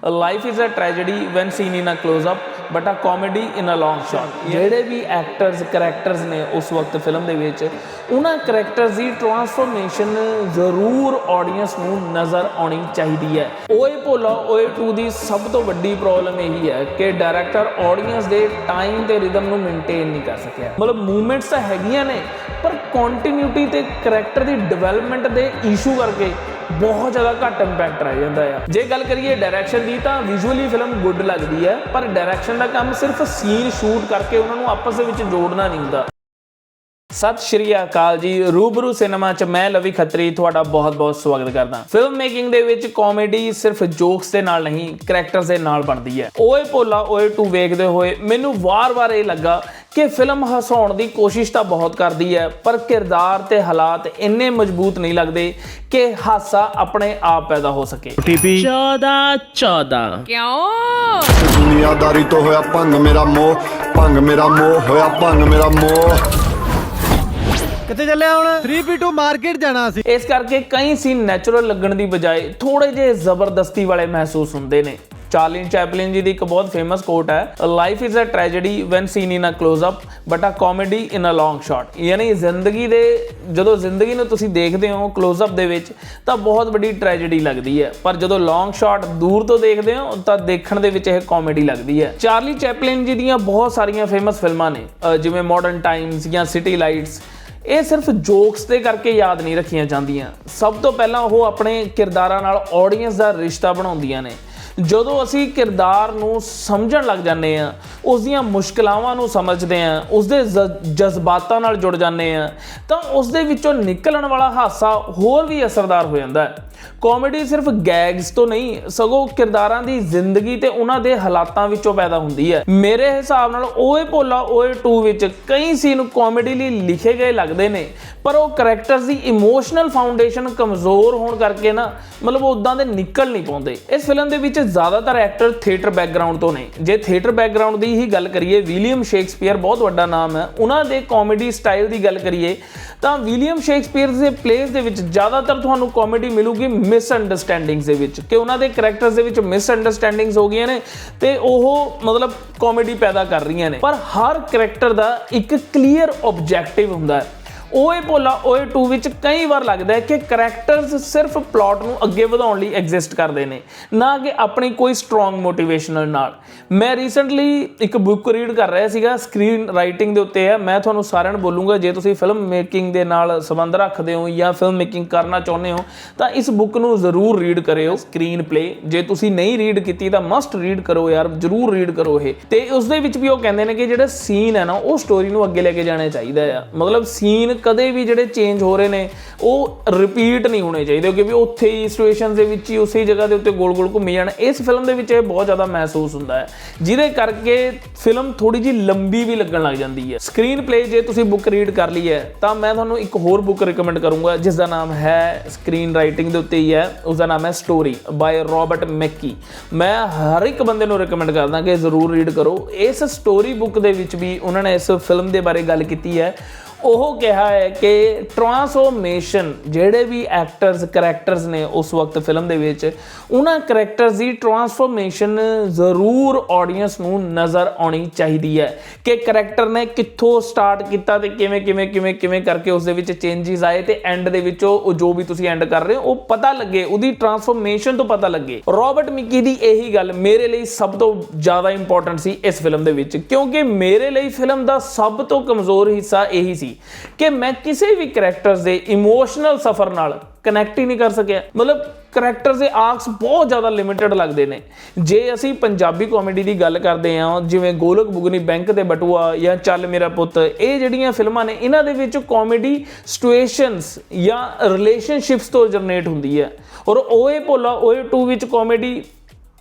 Life is a tragedy when seen in a close up but a comedy in a long shot. ਜਿਹੜੇ ਵੀ actors characters ਨੇ ਉਸ ਵਕਤ film ਦੇ ਵਿੱਚ ਉਹਨਾਂ ਕਰੈਕਟਰਸ ਦੀ ਟਰਾਂਸਫੋਰਮੇਸ਼ਨ ਜ਼ਰੂਰ ਆਡੀਅנס ਨੂੰ ਨਜ਼ਰ ਆਉਣੀ ਚਾਹੀਦੀ ਹੈ। ਓਏ ਭੋਲਾ ਓਏ 2 ਦੀ ਸਭ ਤੋਂ ਵੱਡੀ ਪ੍ਰੋਬਲਮ ਇਹੀ ਹੈ ਕਿ ਡਾਇਰੈਕਟਰ ਆਡੀਅנס ਦੇ ਟਾਈਮ ਤੇ ਰਿਦਮ ਨੂੰ ਮੇਨਟੇਨ ਨਹੀਂ ਕਰ ਸਕਿਆ। ਮਤਲਬ ਮੂਵਮੈਂਟਸ ਤਾਂ ਹੈਗੀਆਂ ਨੇ ਪਰ ਕੰਟੀਨਿਊਟੀ ਤੇ ਕਰੈਕਟਰ ਦੀ ਡਿਵੈਲਪਮੈਂਟ ਦੇ ਇਸ਼ੂ ਕਰਕੇ बहुत ज़्यादा घट इंपैक्ट रह जाता है। जे गल करिए डायरैक्शन की तो विजुअली फिल्म गुड लगती है पर डायरैक्शन का काम सिर्फ सीन शूट करके उन्होंने आपस में जोड़ना नहीं होता। सत श्री अकाल जी, रूबरू सिनेमा च मैं लवी खत्री तुहाडा बहुत बहुत स्वागत करदा। Film making they which comedy सिर्फ जोक्स दे नाल नहीं करैक्टर्स दे नाल बनदी है। ओए भोला ओए 2 वेखदे होए मैनू वार-वार ये लगा कि फिल्म हसाउण दी कोशिश तो बहुत करती है पर किरदार ते हालात इन्ने मजबूत नहीं लगते कि हासा अपने आप पैदा हो सके। 14 क्यों दुनियादारी तो होया भंग मेरा मोह होया भंग मेरा मोह। ਕਿੱਥੇ ਚੱਲਿਆ ਹੁਣ 3P2 ਮਾਰਕੀਟ ਜਾਣਾ ਸੀ। इस करके कई सीन नैचुरल लगन की बजाय थोड़े जे जबरदस्ती वाले महसूस होंगे ने। चार्ली चैपलिन जी की एक बहुत फेमस कोट है, life is a tragedy when seen in a close up but a comedy in a long shot. यानी जिंदगी दे जो जिंदगी नूं तुसीं देखते हो क्लोज अप दे विच तां बहुत बड़ी ट्रेजेडी लगती है पर जो लॉन्ग शॉट दूर तो देखते हो तो देखण दे विच इह कॉमेडी लगती है। चार्ली चैपलिन जी दीयां बहुत सारियां फेमस फिल्मां ने जिवें मॉडर्न टाइम्स या सिटी लाइट्स। ਇਹ ਸਿਰਫ ਜੋਕਸ ਦੇ ਕਰਕੇ ਯਾਦ ਨਹੀਂ ਰੱਖੀਆਂ ਜਾਂਦੀਆਂ, ਸਭ ਤੋਂ ਪਹਿਲਾਂ ਉਹ ਆਪਣੇ ਕਿਰਦਾਰਾਂ ਨਾਲ ਆਡੀਅנס ਦਾ ਰਿਸ਼ਤਾ ਬਣਾਉਂਦੀਆਂ ਨੇ। ਜਦੋਂ ਅਸੀਂ ਕਿਰਦਾਰ ਨੂੰ ਸਮਝਣ ਲੱਗ ਜਾਂਦੇ ਆ, ਉਸ ਦੀਆਂ ਮੁਸ਼ਕਲਾਵਾਂ ਨੂੰ ਸਮਝਦੇ ਆ, ਉਸ ਦੇ ਜਜ਼ਬਾਤਾਂ ਨਾਲ ਜੁੜ ਜਾਂਦੇ ਆ ਤਾਂ ਉਸ ਦੇ ਵਿੱਚੋਂ ਨਿਕਲਣ ਵਾਲਾ ਹਾਸਾ ਹੋਰ ਵੀ ਅਸਰਦਾਰ ਹੋ ਜਾਂਦਾ ਹੈ। ਕਾਮੇਡੀ ਸਿਰਫ ਗੈਗਸ ਤੋਂ ਨਹੀਂ ਸਗੋਂ ਕਿਰਦਾਰਾਂ ਦੀ ਜ਼ਿੰਦਗੀ ਤੇ ਉਹਨਾਂ ਦੇ ਹਾਲਾਤਾਂ ਵਿੱਚੋਂ ਪੈਦਾ ਹੁੰਦੀ ਹੈ। ਮੇਰੇ ਹਿਸਾਬ ਨਾਲ ਓਏ ਭੋਲਾ ਓਏ 2 ਵਿੱਚ ਕਈ ਸੀਨ ਕਾਮੇਡੀ ਲਈ ਲਿਖੇ ਗਏ ਲੱਗਦੇ ਨੇ ਪਰ ਉਹ ਕਰੈਕਟਰਸ ਦੀ ਇਮੋਸ਼ਨਲ ਫਾਊਂਡੇਸ਼ਨ ਕਮਜ਼ੋਰ ਹੋਣ ਕਰਕੇ ਨਾ ਮਤਲਬ ਉਦਾਂ ਦੇ ਨਿਕਲ ਨਹੀਂ ਪਾਉਂਦੇ। ਇਸ ਫਿਲਮ ਦੇ ਵਿੱਚ ਜ਼ਿਆਦਾਤਰ ਐਕਟਰ ਥੀਏਟਰ ਬੈਕਗ੍ਰਾਉਂਡ ਤੋਂ ਨੇ। ਜੇ ਥੀਏਟਰ ਬੈਕਗ੍ਰਾਉਂਡ ਦੀ ਹੀ ਗੱਲ ਕਰੀਏ ਵਿਲੀਅਮ ਸ਼ੇਕਸਪੀਅਰ ਬਹੁਤ ਵੱਡਾ ਨਾਮ ਹੈ, ਉਹਨਾਂ ਦੇ ਕਾਮੇਡੀ ਸਟਾਈਲ ਦੀ ਗੱਲ ਕਰੀਏ ਤਾਂ ਵਿਲੀਅਮ ਸ਼ੇਕਸਪੀਅਰ ਦੇ ਪਲੇਸ ਦੇ ਵਿੱਚ ਜ਼ਿਆਦਾਤਰ ਤੁਹਾਨੂੰ ਕਾਮੇਡੀ ਮਿਲੂਗੀ ਮਿਸਅੰਡਰਸਟੈਂਡਿੰਗਸ ਦੇ ਵਿੱਚ ਕਿ ਉਹਨਾਂ ਦੇ ਕਰੈਕਟਰਸ ਦੇ ਵਿੱਚ ਮਿਸਅੰਡਰਸਟੈਂਡਿੰਗਸ ਹੋ ਗਈਆਂ ਨੇ ਤੇ ਉਹ ਮਤਲਬ ਕਾਮੇਡੀ ਪੈਦਾ ਕਰ ਰਹੀਆਂ ਨੇ। ਪਰ ਹਰ ਕਰੈਕਟਰ ਦਾ ਇੱਕ ਕਲੀਅਰ ਆਬਜੈਕਟਿਵ ਹੁੰਦਾ ਹੈ। ਓਏ ਭੋਲਾ ਓਏ 2 ਵਿੱਚ ਕਈ ਵਾਰ ਲੱਗਦਾ ਹੈ ਕਿ ਕਰੈਕਟਰਸ ਸਿਰਫ ਪਲਾਟ ਨੂੰ ਅੱਗੇ ਵਧਾਉਣ ਲਈ ਐਗਜ਼ਿਸਟ ਕਰਦੇ ਨੇ ਨਾ ਕਿ ਆਪਣੀ ਕੋਈ ਸਟਰੋਂਗ ਮੋਟੀਵੇਸ਼ਨਲ ਨਾਲ। ਮੈਂ ਰੀਸੈਂਟਲੀ ਇੱਕ ਬੁੱਕ ਰੀਡ ਕਰ ਰਿਹਾ ਸੀਗਾ, ਸਕਰੀਨ ਰਾਈਟਿੰਗ ਦੇ ਉੱਤੇ ਹੈ। ਮੈਂ ਤੁਹਾਨੂੰ ਸਾਰਿਆਂ ਨੂੰ ਬੋਲੂੰਗਾ ਜੇ ਤੁਸੀਂ ਫਿਲਮ ਮੇਕਿੰਗ ਦੇ ਨਾਲ ਸੰਬੰਧ ਰੱਖਦੇ ਹੋ ਜਾਂ ਫਿਲਮ ਮੇਕਿੰਗ ਕਰਨਾ ਚਾਹੁੰਦੇ ਹੋ ਤਾਂ ਇਸ ਬੁੱਕ ਨੂੰ ਜ਼ਰੂਰ ਰੀਡ ਕਰਿਓ, ਸਕਰੀਨ ਪਲੇ। ਜੇ ਤੁਸੀਂ ਨਹੀਂ ਰੀਡ ਕੀਤੀ ਤਾਂ ਮਸਟ ਰੀਡ ਕਰੋ ਯਾਰ, ਜ਼ਰੂਰ ਰੀਡ ਕਰੋ ਇਹ। ਤੇ ਉਸ ਦੇ ਵਿੱਚ ਵੀ ਉਹ ਕਹਿੰਦੇ ਨੇ ਕਿ ਜਿਹੜਾ ਸੀਨ ਹੈ ਨਾ ਉਹ ਸਟੋਰੀ ਨੂੰ ਅੱਗੇ ਲੈ ਕੇ ਜਾਣਾ ਚਾਹੀਦਾ ਆ। ਮਤਲਬ ਸੀਨ ਕਦੇ ਵੀ ਜਿਹੜੇ ਚੇਂਜ ਹੋ ਰਹੇ ਨੇ ਉਹ ਰਿਪੀਟ ਨਹੀਂ ਹੋਣੇ ਚਾਹੀਦੇ ਕਿ ਵੀ ਉੱਥੇ ਹੀ ਸਿਚੁਏਸ਼ਨ ਦੇ ਵਿੱਚ ਹੀ ਉਸੇ ਜਗ੍ਹਾ ਦੇ ਉੱਤੇ ਗੋਲ-ਗੋਲ ਘੁੰਮੀ ਜਾਣ। ਇਸ ਫਿਲਮ ਦੇ ਵਿੱਚ ਇਹ ਬਹੁਤ ਜ਼ਿਆਦਾ ਮਹਿਸੂਸ ਹੁੰਦਾ ਹੈ ਜਿਹਦੇ ਕਰਕੇ ਫਿਲਮ ਥੋੜੀ ਜਿਹੀ ਲੰਬੀ ਵੀ ਲੱਗਣ ਲੱਗ ਜਾਂਦੀ ਹੈ। ਸਕਰੀਨ ਪਲੇ ਜੇ ਤੁਸੀਂ ਬੁੱਕ ਰੀਡ ਕਰ ਲਈ ਹੈ ਤਾਂ ਮੈਂ ਤੁਹਾਨੂੰ ਇੱਕ ਹੋਰ ਬੁੱਕ ਰਿਕਮੈਂਡ ਕਰੂੰਗਾ ਜਿਸ ਦਾ ਨਾਮ ਹੈ ਸਕਰੀਨ ਰਾਈਟਿੰਗ ਦੇ ਉੱਤੇ ਹੀ ਹੈ, ਉਸ ਦਾ ਨਾਮ ਹੈ ਸਟੋਰੀ ਬਾਏ ਰੋਬਰਟ ਮੈਕੀ। ਮੈਂ ਹਰ ਇੱਕ ਬੰਦੇ ਨੂੰ ਰਿਕਮੈਂਡ ਕਰਦਾ ਕਿ ਜ਼ਰੂਰ ਰੀਡ ਕਰੋ। ਇਸ ਸਟੋਰੀ ਬੁੱਕ ਦੇ ਵਿੱਚ ਵੀ ਉਹਨਾਂ ਨੇ ਇਸ ਫਿਲਮ ਦੇ ਬਾਰੇ ਗੱਲ ਕੀਤੀ ਹੈ। ਉਹ ਕਿਹਾ ਹੈ ਕਿ ਟਰਾਂਸਫੋਰਮੇਸ਼ਨ ਜਿਹੜੇ ਵੀ ਐਕਟਰਸ ਕਰੈਕਟਰਸ ਨੇ ਉਸ ਵਕਤ ਫਿਲਮ ਦੇ ਵਿੱਚ ਉਹਨਾਂ ਕਰੈਕਟਰਸ ਦੀ ਟਰਾਂਸਫੋਰਮੇਸ਼ਨ ਜ਼ਰੂਰ ਆਡੀਅנס ਨੂੰ ਨਜ਼ਰ ਆਉਣੀ ਚਾਹੀਦੀ ਹੈ ਕਿ ਕਰੈਕਟਰ ਨੇ ਕਿੱਥੋਂ ਸਟਾਰਟ ਕੀਤਾ ਤੇ ਕਿਵੇਂ ਕਰਕੇ ਉਸ ਦੇ ਵਿੱਚ ਚੇਂਜਸ ਆਏ ਤੇ ਐਂਡ ਦੇ ਵਿੱਚ ਉਹ ਜੋ ਵੀ ਤੁਸੀਂ ਐਂਡ ਕਰ ਰਹੇ ਹੋ ਉਹ ਪਤਾ ਲੱਗੇ, ਉਹਦੀ ਟਰਾਂਸਫੋਰਮੇਸ਼ਨ ਤੋਂ ਪਤਾ ਲੱਗੇ। ਰੋਬਰਟ ਮਿਕੀ ਦੀ ਇਹੀ ਗੱਲ ਮੇਰੇ ਲਈ ਸਭ ਤੋਂ ਜ਼ਿਆਦਾ ਇੰਪੋਰਟੈਂਟ ਸੀ ਇਸ ਫਿਲਮ ਦੇ ਵਿੱਚ ਕਿਉਂਕਿ ਮੇਰੇ ਲਈ ਫਿਲਮ ਦਾ ਸਭ ਤੋਂ ਕਮਜ਼ੋਰ ਹਿੱਸਾ ਇਹੀ ਸੀ ਕਿ ਮੈਂ ਕਿਸੇ ਵੀ ਕਰੈਕਟਰਸ ਦੇ ਇਮੋਸ਼ਨਲ ਸਫਰ ਨਾਲ ਕਨੈਕਟ ਹੀ ਨਹੀਂ ਕਰ ਸਕਿਆ। ਮਤਲਬ ਕਰੈਕਟਰਸ ਦੇ ਆਰਕਸ ਬਹੁਤ ਜ਼ਿਆਦਾ ਲਿਮਿਟਡ ਲੱਗਦੇ ਨੇ। ਜੇ ਅਸੀਂ ਪੰਜਾਬੀ ਕਾਮੇਡੀ ਦੀ ਗੱਲ ਕਰਦੇ ਹਾਂ ਜਿਵੇਂ ਗੋਲਕ ਬੁਗਨੀ, ਬੈਂਕ ਤੇ ਬਟੂਆ ਜਾਂ ਚੱਲ ਮੇਰਾ ਪੁੱਤ, ਇਹ ਜਿਹੜੀਆਂ ਫਿਲਮਾਂ ਨੇ ਇਹਨਾਂ ਦੇ ਵਿੱਚ ਕਾਮੇਡੀ ਸਿਚੁਏਸ਼ਨਸ ਜਾਂ ਰਿਲੇਸ਼ਨਸ਼ਿਪਸ ਤੋਂ ਜਨਰੇਟ ਹੁੰਦੀ ਹੈ ਔਰ ਓਏ ਭੋਲਾ ਓਏ 2 ਵਿੱਚ ਕਾਮੇਡੀ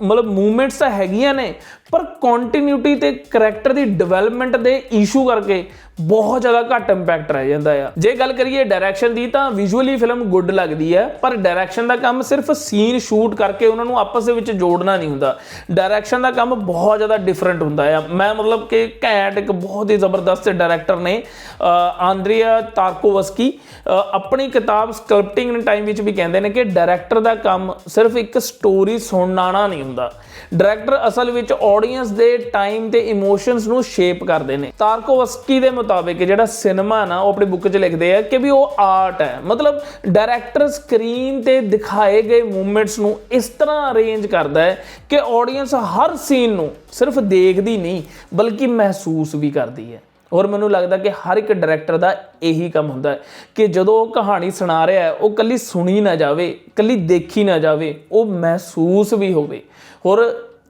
ਮਤਲਬ ਮੂਵਮੈਂਟਸ ਤਾਂ ਹੈਗੀਆਂ ਨੇ ਪਰ ਕੰਟੀਨਿਊਟੀ ਤੇ ਕਰੈਕਟਰ ਦੀ ਡਿਵੈਲਪਮੈਂਟ ਦੇ ਇਸ਼ੂ ਕਰਕੇ ਬਹੁਤ ਜ਼ਿਆਦਾ ਘੱਟ ਇੰਪੈਕਟ ਰਹਿ ਜਾਂਦਾ ਆ। ਜੇ ਗੱਲ ਕਰੀਏ ਡਾਇਰੈਕਸ਼ਨ ਦੀ ਤਾਂ ਵਿਜ਼ੂਅਲੀ ਫਿਲਮ ਗੁੱਡ ਲੱਗਦੀ ਹੈ ਪਰ ਡਾਇਰੈਕਸ਼ਨ ਦਾ ਕੰਮ ਸਿਰਫ ਸੀਨ ਸ਼ੂਟ ਕਰਕੇ ਉਹਨਾਂ ਨੂੰ ਆਪਸ ਦੇ ਵਿੱਚ ਜੋੜਨਾ ਨਹੀਂ ਹੁੰਦਾ। ਡਾਇਰੈਕਸ਼ਨ ਦਾ ਕੰਮ ਬਹੁਤ ਜ਼ਿਆਦਾ ਡਿਫਰੈਂਟ ਹੁੰਦਾ ਆ। ਮੈਂ ਮਤਲਬ ਕਿ ਘੈਂਟ ਇੱਕ ਬਹੁਤ ਹੀ ਜ਼ਬਰਦਸਤ ਡਾਇਰੈਕਟਰ ਨੇ ਆਂਦਰੀਆ ਤਾਰਕੋਵਸਕੀ ਆਪਣੀ ਕਿਤਾਬ ਸਕਲਪਟਿੰਗ ਇਨ ਟਾਈਮ ਵਿੱਚ ਵੀ ਕਹਿੰਦੇ ਨੇ ਕਿ ਡਾਇਰੈਕਟਰ ਦਾ ਕੰਮ ਸਿਰਫ ਇੱਕ ਸਟੋਰੀ ਸੁਣਾਉਣਾ ਨਹੀਂ ਹੁੰਦਾ। ਡਾਇਰੈਕਟਰ ਅਸਲ ਵਿੱਚ ਆਡੀਅנס ਦੇ ਟਾਈਮ ਤੇ ਇਮੋਸ਼ਨਸ ਨੂੰ ਸ਼ੇਪ ਕਰਦੇ ਨੇ। ਤਾਰਕੋਵਸਕੀ ਦੇ ਮੁਤਾਬਿਕ ਜਿਹੜਾ ਸਿਨੇਮਾ ਨਾ ਉਹ ਆਪਣੀ ਬੁੱਕ 'ਚ ਲਿਖਦੇ ਆ ਕਿ ਵੀ ਉਹ ਆਰਟ ਹੈ, ਮਤਲਬ ਡਾਇਰੈਕਟਰ ਸਕਰੀਨ ਤੇ ਦਿਖਾਏ ਗਏ ਮੂਵਮੈਂਟਸ ਨੂੰ ਇਸ ਤਰ੍ਹਾਂ ਅਰੇਂਜ ਕਰਦਾ ਹੈ ਕਿ ਆਡੀਅנס ਹਰ ਸੀਨ ਨੂੰ ਸਿਰਫ ਦੇਖਦੀ ਨਹੀਂ ਬਲਕਿ ਮਹਿਸੂਸ ਵੀ ਕਰਦੀ ਹੈ। ਔਰ ਮੈਨੂੰ ਲੱਗਦਾ ਕਿ ਹਰ ਇੱਕ ਡਾਇਰੈਕਟਰ ਦਾ ਇਹੀ ਕੰਮ ਹੁੰਦਾ ਹੈ ਕਿ ਜਦੋਂ ਉਹ ਕਹਾਣੀ ਸੁਣਾ ਰਿਹਾ ਹੈ ਉਹ ਕੱਲੀ ਸੁਣੀ ਨਾ ਜਾਵੇ, ਕੱਲੀ ਦੇਖੀ ਨਾ ਜਾਵੇ, ਉਹ ਮਹਿਸੂਸ ਵੀ ਹੋਵੇ। ਔਰ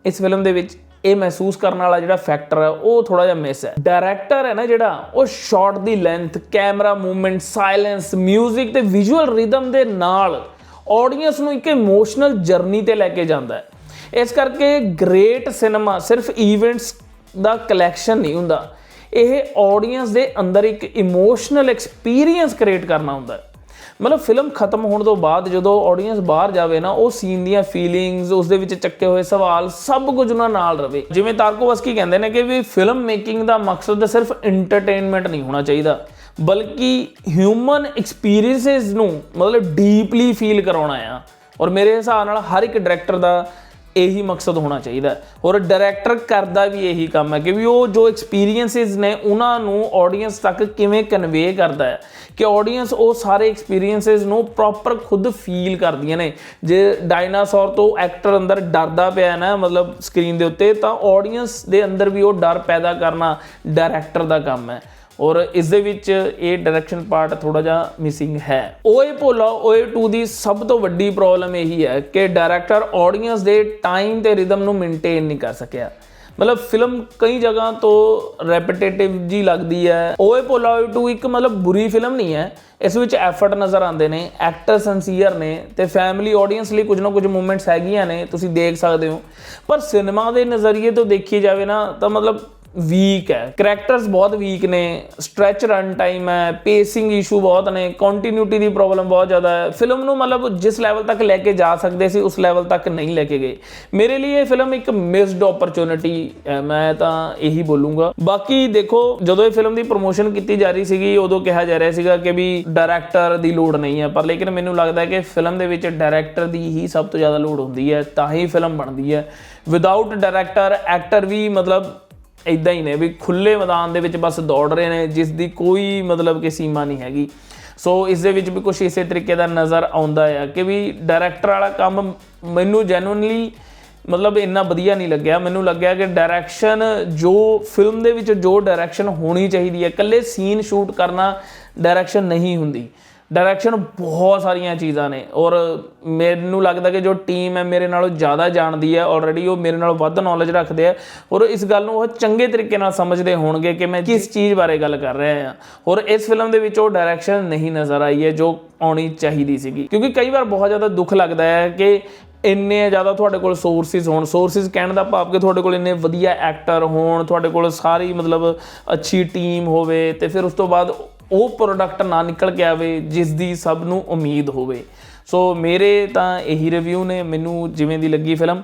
ਇਸ ਫਿਲਮ ਦੇ ਵਿੱਚ ਇਹ ਮਹਿਸੂਸ ਕਰਨ ਵਾਲਾ ਜਿਹੜਾ ਫੈਕਟਰ ਹੈ ਉਹ ਥੋੜਾ ਜਿਹਾ ਮਿਸ ਹੈ। ਡਾਇਰੈਕਟਰ ਹੈ ਨਾ ਜਿਹੜਾ, ਉਹ ਸ਼ਾਟ ਦੀ length, camera movement, silence, music ਤੇ ਵਿਜ਼ੂਅਲ ਰਿਦਮ ਦੇ ਨਾਲ ਆਡੀਅנס ਨੂੰ ਇੱਕ ਇਮੋਸ਼ਨਲ ਜਰਨੀ ਤੇ ਲੈ ਕੇ ਜਾਂਦਾ ਹੈ। ਇਸ ਕਰਕੇ ਗ੍ਰੇਟ ਸਿਨੇਮਾ ਸਿਰਫ ਇਵੈਂਟਸ ਦਾ ਕਲੈਕਸ਼ਨ ਨਹੀਂ ਹੁੰਦਾ, ਇਹ ਆਡੀਅנס ਦੇ ਅੰਦਰ ਇੱਕ ਇਮੋਸ਼ਨਲ ਐਕਸਪੀਰੀਅੰਸ ਕ੍ਰੀਏਟ ਕਰਨਾ ਹੁੰਦਾ ਹੈ। ਮਤਲਬ ਫਿਲਮ ਖਤਮ ਹੋਣ ਤੋਂ ਬਾਅਦ ਜਦੋਂ ਆਡੀਅנס ਬਾਹਰ ਜਾਵੇ ਨਾ, ਉਹ ਸੀਨ ਦੀਆਂ ਫੀਲਿੰਗਸ, ਉਸ ਦੇ ਵਿੱਚ ਚੱਕੇ ਹੋਏ ਸਵਾਲ, ਸਭ ਕੁਝ ਉਹਨਾਂ ਨਾਲ ਰਵੇ। ਜਿਵੇਂ ਤਾਰਕੋਵਸਕੀ ਕਹਿੰਦੇ ਨੇ ਕਿ ਵੀ ਫਿਲਮ ਮੇਕਿੰਗ ਦਾ ਮਕਸਦ ਸਿਰਫ ਐਂਟਰਟੇਨਮੈਂਟ ਨਹੀਂ ਹੋਣਾ ਚਾਹੀਦਾ ਬਲਕਿ ਹਿਊਮਨ ਐਕਸਪੀਰੀਐਂਸਸ ਨੂੰ ਮਤਲਬ ਡੀਪਲੀ ਫੀਲ ਕਰਾਉਣਾ ਆ। ਔਰ ਮੇਰੇ ਹਿਸਾਬ ਨਾਲ ਹਰ ਇੱਕ ਡਾਇਰੈਕਟਰ ਦਾ ਇਹੀ ਮਕਸਦ ਹੋਣਾ ਚਾਹੀਦਾ। ਔਰ ਡਾਇਰੈਕਟਰ ਕਰਦਾ ਵੀ ਇਹੀ ਕੰਮ ਹੈ ਕਿ ਵੀ ਉਹ ਜੋ ਐਕਸਪੀਰੀਐਂਸਸ ਨੇ ਉਹਨਾਂ ਨੂੰ ਆਡੀਅנס ਤੱਕ ਕਿਵੇਂ ਕਨਵੇ ਕਰਦਾ ਹੈ ਕਿ ਆਡੀਅנס ਉਹ ਸਾਰੇ ਐਕਸਪੀਰੀਐਂਸਸ ਨੂੰ ਪ੍ਰੋਪਰ ਖੁਦ ਫੀਲ ਕਰਦੀਆਂ ਨੇ। ਜੇ ਡਾਇਨਾਸੌਰ ਤੋਂ ਐਕਟਰ ਅੰਦਰ ਡਰਦਾ ਪਿਆ ਨਾ ਮਤਲਬ ਸਕਰੀਨ ਦੇ ਉੱਤੇ, ਤਾਂ ਆਡੀਅנס ਦੇ ਅੰਦਰ ਵੀ ਉਹ ਡਰ ਪੈਦਾ ਕਰਨਾ ਡਾਇਰੈਕਟਰ ਦਾ ਕੰਮ ਹੈ। ਔਰ ਇਸ ਦੇ ਵਿੱਚ ਇਹ ਡਾਇਰੈਕਸ਼ਨ ਪਾਰਟ ਥੋੜਾ ਜਿਹਾ ਮਿਸਿੰਗ ਹੈ। ਓਏ ਭੋਲਾ ਓਏ 2 ਦੀ ਸਭ ਤੋਂ ਵੱਡੀ ਪ੍ਰੋਬਲਮ ਇਹੀ ਹੈ ਕਿ ਡਾਇਰੈਕਟਰ ਆਡੀਅנס ਦੇ ਟਾਈਮ ਤੇ ਰਿਦਮ ਨੂੰ ਮੇਨਟੇਨ ਨਹੀਂ ਕਰ ਸਕਿਆ। ਮਤਲਬ ਫਿਲਮ ਕਈ ਜਗ੍ਹਾ ਤੋਂ ਰੈਪੀਟੇਟਿਵ ਜੀ ਲੱਗਦੀ ਹੈ। ਓਏ ਭੋਲਾ ਓਏ 2 ਇੱਕ ਮਤਲਬ ਬੁਰੀ ਫਿਲਮ ਨਹੀਂ ਹੈ, ਇਸ ਵਿੱਚ ਐਫਰਟ ਨਜ਼ਰ ਆਉਂਦੇ ਨੇ, ਐਕਟਰ ਸਿੰਸੀਅਰ ਨੇ ਤੇ ਫੈਮਿਲੀ ਆਡੀਅנס ਲਈ ਕੁਝ ਨਾ ਕੁਝ ਮੂਵਮੈਂਟਸ ਹੈਗੀਆਂ ਨੇ, ਤੁਸੀਂ ਦੇਖ ਸਕਦੇ ਹੋ। ਪਰ ਸਿਨੇਮਾ ਦੇ ਨਜ਼ਰੀਏ ਤੋਂ ਦੇਖੀ ਜਾਵੇ ਨਾ ਤਾਂ ਮਤਲਬ ਵੀਕ ਹੈ, ਕਰੈਕਟਰਸ ਬਹੁਤ ਵੀਕ ਨੇ, ਸਟ੍ਰੈਚ ਰਨ ਟਾਈਮ ਹੈ, ਪੇਸਿੰਗ ਇਸ਼ੂ ਬਹੁਤ ਨੇ, ਕੰਟੀਨਿਊਟੀ ਦੀ ਪ੍ਰੋਬਲਮ ਬਹੁਤ ਜ਼ਿਆਦਾ ਹੈ। ਫਿਲਮ ਨੂੰ ਮਤਲਬ ਜਿਸ ਲੈਵਲ ਤੱਕ ਲੈ ਕੇ ਜਾ ਸਕਦੇ ਸੀ ਉਸ ਲੈਵਲ ਤੱਕ ਨਹੀਂ ਲੈ ਕੇ ਗਏ। ਮੇਰੇ ਲਈ ਇਹ ਫਿਲਮ ਇੱਕ ਮਿਸਡ ਓਪਰਚੁਨਿਟੀ ਹੈ, ਮੈਂ ਤਾਂ ਇਹੀ ਬੋਲੂੰਗਾ। ਬਾਕੀ ਦੇਖੋ, ਜਦੋਂ ਇਹ ਫਿਲਮ ਦੀ ਪ੍ਰਮੋਸ਼ਨ ਕੀਤੀ ਜਾ ਰਹੀ ਸੀਗੀ ਉਦੋਂ ਕਿਹਾ ਜਾ ਰਿਹਾ ਸੀਗਾ ਕਿ ਵੀ ਡਾਇਰੈਕਟਰ ਦੀ ਲੋੜ ਨਹੀਂ ਹੈ, ਪਰ ਲੇਕਿਨ ਮੈਨੂੰ ਲੱਗਦਾ ਕਿ ਫਿਲਮ ਦੇ ਵਿੱਚ ਡਾਇਰੈਕਟਰ ਦੀ ਹੀ ਸਭ ਤੋਂ ਜ਼ਿਆਦਾ ਲੋੜ ਹੁੰਦੀ ਹੈ, ਤਾਂ ਹੀ ਫਿਲਮ ਬਣਦੀ ਹੈ। ਵਿਦਆਊਟ ਡਾਇਰੈਕਟਰ ਐਕਟਰ ਵੀ ਮਤਲਬ ਇੱਦਾਂ ਹੀ ਨੇ ਵੀ ਖੁੱਲੇ ਮੈਦਾਨ ਦੇ ਵਿੱਚ ਬਸ ਦੌੜ ਰਹੇ ਨੇ, ਜਿਸ ਦੀ ਕੋਈ ਮਤਲਬ ਕਿ ਸੀਮਾ ਨਹੀਂ ਹੈਗੀ। ਸੋ ਇਸ ਦੇ ਵਿੱਚ ਵੀ ਕੁਛ ਇਸੇ ਤਰੀਕੇ ਦਾ ਨਜ਼ਰ ਆਉਂਦਾ ਆ ਕਿ ਵੀ ਡਾਇਰੈਕਟਰ ਵਾਲਾ ਕੰਮ ਮੈਨੂੰ ਜੈਨੂਇਨਲੀ ਮਤਲਬ ਇੰਨਾ ਵਧੀਆ ਨਹੀਂ ਲੱਗਿਆ। ਮੈਨੂੰ ਲੱਗਿਆ ਕਿ ਡਾਇਰੈਕਸ਼ਨ ਜੋ ਫਿਲਮ ਦੇ ਵਿੱਚ ਜੋ ਡਾਇਰੈਕਸ਼ਨ ਹੋਣੀ ਚਾਹੀਦੀ ਹੈ, ਇਕੱਲੇ ਸੀਨ ਸ਼ੂਟ ਕਰਨਾ ਡਾਇਰੈਕਸ਼ਨ ਨਹੀਂ ਹੁੰਦੀ। ਡਾਇਰੈਕਸ਼ਨ ਬਹੁਤ ਸਾਰੀਆਂ ਚੀਜ਼ਾਂ ਨੇ ਔਰ ਮੈਨੂੰ ਲੱਗਦਾ ਕਿ ਜੋ ਟੀਮ ਹੈ ਮੇਰੇ ਨਾਲੋਂ ਜ਼ਿਆਦਾ ਜਾਣਦੀ ਹੈ, ਆਲਰੇਡੀ ਉਹ ਮੇਰੇ ਨਾਲੋਂ ਵੱਧ ਨੌਲੇਜ ਰੱਖਦੇ ਆ ਔਰ ਇਸ ਗੱਲ ਨੂੰ ਉਹ ਚੰਗੇ ਤਰੀਕੇ ਨਾਲ ਸਮਝਦੇ ਹੋਣਗੇ ਕਿ ਮੈਂ ਕਿਸ ਚੀਜ਼ ਬਾਰੇ ਗੱਲ ਕਰ ਰਿਹਾ ਹਾਂ। ਔਰ ਇਸ ਫਿਲਮ ਦੇ ਵਿੱਚ ਉਹ ਡਾਇਰੈਕਸ਼ਨ ਨਹੀਂ ਨਜ਼ਰ ਆਈ ਹੈ ਜੋ ਆਉਣੀ ਚਾਹੀਦੀ ਸੀਗੀ, ਕਿਉਂਕਿ ਕਈ ਵਾਰ ਬਹੁਤ ਜ਼ਿਆਦਾ ਦੁੱਖ ਲੱਗਦਾ ਹੈ ਕਿ ਇੰਨੇ ਜ਼ਿਆਦਾ ਤੁਹਾਡੇ ਕੋਲ ਸੋਰਸਿਸ ਹੋਣ, ਸੋਰਸਿਸ ਕਹਿਣ ਦਾ ਭਾਵ ਕਿ ਤੁਹਾਡੇ ਕੋਲ ਇੰਨੇ ਵਧੀਆ ਐਕਟਰ ਹੋਣ, ਤੁਹਾਡੇ ਕੋਲ ਸਾਰੀ ਮਤਲਬ ਅੱਛੀ ਟੀਮ ਹੋਵੇ ਤੇ ਫਿਰ ਉਸ ਤੋਂ ਬਾਅਦ ਉਹ ਪ੍ਰੋਡਕਟ ਨਾ ਨਿਕਲ ਕੇ ਆਵੇ ਜਿਸ ਦੀ ਸਭ ਨੂੰ ਉਮੀਦ ਹੋਵੇ। ਸੋ ਮੇਰੇ ਤਾਂ ਇਹੀ ਰਿਵਿਊ ਨੇ, ਮੈਨੂੰ ਜਿਵੇਂ ਦੀ ਲੱਗੀ ਫਿਲਮ।